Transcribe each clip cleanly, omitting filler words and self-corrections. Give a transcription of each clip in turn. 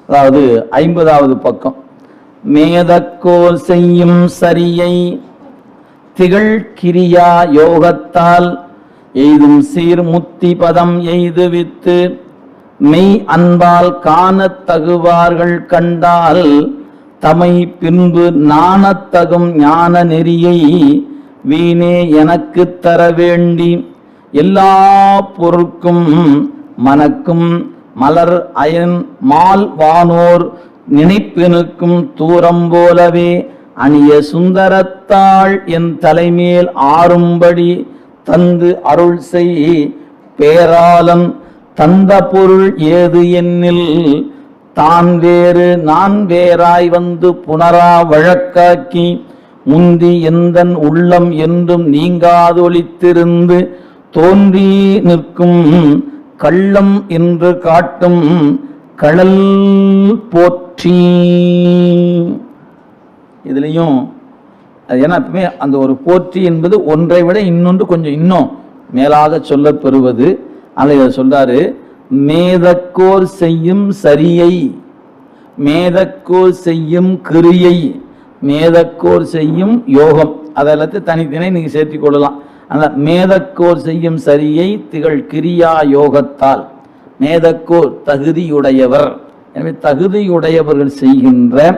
அதாவது 50வது பக்கம். மேதக்கோர் செய்யும் சரியை திகழ் கிரியா யோகத்தால் எய்தும் சீர் முத்தி பதம் எய்துவித்து மெய் அன்பால் காணத் தகுவார்கள் கண்டால் தமை பின்பு நாணத்தகும் ஞான நெறியை வீணே எனக்கு தர வேண்டி எல்லா பொருட்கும் மனக்கும் மலர் அயன் மால் வானோர் நினைப்பெனுக்கும் தூரம் போலவே அணிய சுந்தரத்தாள் என் தலைமேல் ஆறும்படி தந்து அருள் செய் பேராளன் தந்த பொருள் ஏது என்னில் தான் வேறு நான் வேறாய் வந்து புனரா வழக்காக்கி முந்தி எந்தன் உள்ளம் என்றும் நீங்காதொழித்திருந்து தோன்றி நிற்கும் கள்ளம் என்று காட்டும் கடல் போற்றி. இதுலயும் ஏன்னா எப்பவுமே அந்த ஒரு போற்றி என்பது ஒன்றை விட இன்னொன்று கொஞ்சம் இன்னும் மேலாக சொல்ல பெறுவது. அதை சொல்றாரு, மேதக்கோர் செய்யும் சரியை, மேதக்கோர் செய்யும் கிரியை, மேதக்கோர் செய்யும் யோகம், அதெல்லாத்தையும் தனித்தனி நீங்க சேர்த்திக் கொள்ளலாம். அந்த மேதக்கோர் செய்யும் சரியை திகழ் கிரியா யோகத்தால், மேதக்கோர் தகுதியுடையவர், எனவே தகுதியுடையவர்கள் செய்கின்ற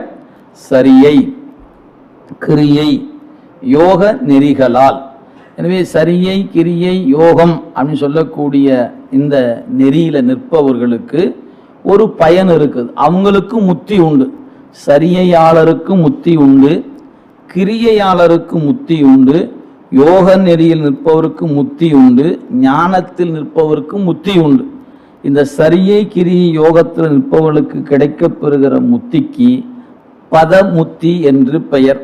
சரியை கிரியை யோக நெறிகளால், எனவே சரியை கிரியை யோகம் அப்படின்னு சொல்லக்கூடிய இந்த நெறியில நிற்பவர்களுக்கு ஒரு பயன் இருக்குது. அவங்களுக்கு முத்தி உண்டு, சரியையாளருக்கு முத்தி உண்டு, கிரியையாளருக்கு முத்தி உண்டு, யோக நெறியில் நிற்பவருக்கு முத்தி உண்டு, ஞானத்தில் நிற்பவருக்கு முத்தி உண்டு. இந்த சரியை கிரியை யோகத்தில் நிற்பவர்களுக்கு கிடைக்கப்பெறுகிற முத்திக்கு பதமுத்தி என்று பெயர்.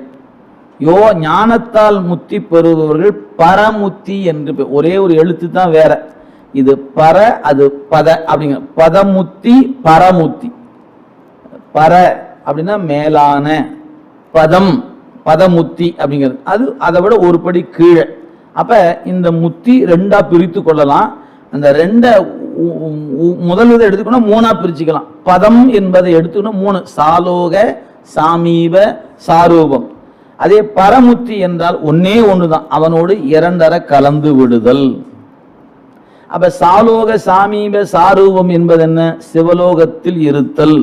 ஞானத்தால் முத்தி பெறுபவர்கள் பரமுத்தி என்று பெயர். ஒரே ஒரு எழுத்து தான் வேற, இது பர அது பத அப்படிங்கிற. பதமுத்தி பரமுத்தி. பர அப்படின்னா மேலான, பதம் பதமுத்தி அப்படிங்கிறது அது அதை விட ஒரு படி கீழே. அப்ப இந்த முத்தி ரெண்டா பிரித்து கொள்ளலாம். அந்த ரெண்ட முதல் இதை எடுத்துக்கணும், மூணா பிரிச்சுக்கலாம். பதம் என்பதை எடுத்துக்கணும் மூணு, சாலோக சாமீப சாரூபம். அதே பரமுத்தி என்றால் ஒன்னே ஒண்ணுதான், அவனோடு இரண்டரை கலந்து விடுதல். அப்ப சாலோக சாமீப சாரூபம் என்பது என்ன? சிவலோகத்தில் இருத்தல்,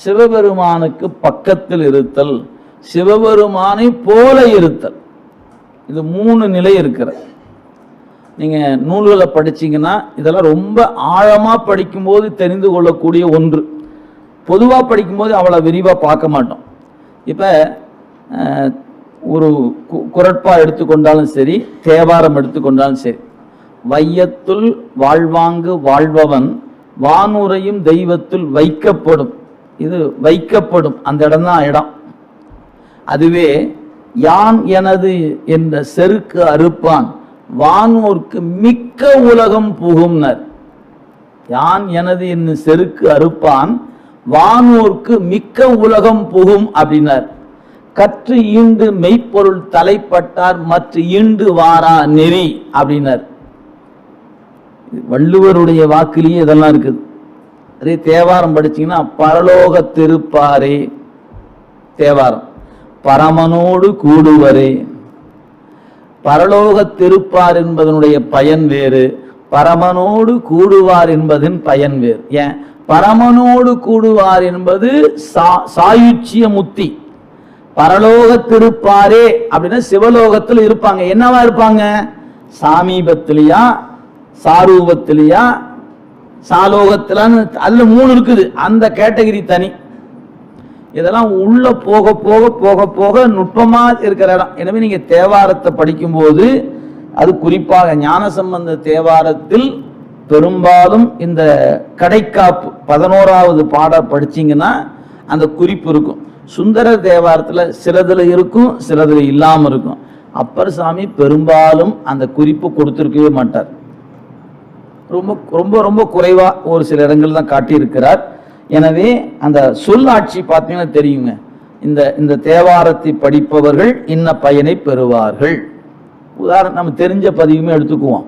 சிவபெருமானுக்கு பக்கத்தில் இருத்தல், சிவபெருமானை போல இருத்தல். இது மூணு நிலை இருக்கிறது. நீங்க நூல்களை படிச்சீங்கன்னா இதெல்லாம் ரொம்ப ஆழமா படிக்கும்போது தெரிந்து கொள்ளக்கூடிய ஒன்று. பொதுவா படிக்கும்போது அவ்வளவு விரிவா பார்க்க மாட்டோம். இப்ப ஒரு குறட்பா எடுத்துக்கொண்டாலும் சரி, தேவாரம் எடுத்துக்கொண்டாலும் சரி, வையத்துள் வாழ்வாங்கு வாழ்பவன் வானுரையும் தெய்வத்துள் வைக்கப்படும். இது வைக்கப்படும், அந்த இடம் தான் இடம். அதுவே யான் எனது என்ற செருக்கு அறுப்பான் வானோர்க்கு மிக்க உலகம் புகும்னர். யான் எனது என்ன செருக்கு அறுப்பான் வானோர்க்கு மிக்க உலகம் புகும் அப்படின்னார். கற்று ஈண்டு மெய்ப்பொருள் தலைப்பட்டார் மற்ற ஈண்டு வாரா நெறி அப்படின்னார். வள்ளுவருடைய வாக்கிலேயே இதெல்லாம் இருக்குது. அதே தேவாரம் படிச்சீங்கன்னா பரலோக திருப்பாரே தேவாரம், பரமனோடு கூடுவரே. பரலோக திருப்பார் என்பதனுடைய பயன் வேறு, பரமனோடு கூடுவார் என்பதன் பயன் வேறு. ஏன்? பரமனோடு கூடுவார் என்பது சாயுச்சிய முத்தி. பரலோக திருப்பாரே அப்படின்னா சிவலோகத்தில் இருப்பாங்க. என்னவா இருப்பாங்க? சாமீபத்திலையா, சாரூபத்திலையா, சாலோகத்திலான்னு அதுல மூணு இருக்குது. அந்த கேட்டகரி தனி. இதெல்லாம் உள்ள போக போக போக போக நுட்பமா இருக்கிற இடம். எனவே நீங்க தேவாரத்தை படிக்கும் போது, அது குறிப்பாக ஞானசம்பந்த தேவாரத்தில் பெரும்பாலும் இந்த கடைக்காப்பு 11வது பாட படிச்சீங்கன்னா அந்த குறிப்பு இருக்கும். சுந்தர தேவாரத்துல சிலதுல இருக்கும், சிலதுல இல்லாம இருக்கும். அப்பர் சாமி பெரும்பாலும் அந்த குறிப்பு கொடுத்திருக்கவே மாட்டார். ரொம்ப ரொம்ப ரொம்ப குறைவா ஒரு சில இடங்கள் தான் காட்டியிருக்கிறார். எனவே அந்த சொல்லாட்சி பார்த்தீங்கன்னா தெரியுங்க. இந்த தேவாரத்தை படிப்பவர்கள் இன்ன பயனை பெறுவார்கள். உதாரணம் நம்ம தெரிஞ்ச பதிவுமே எடுத்துக்குவோம்.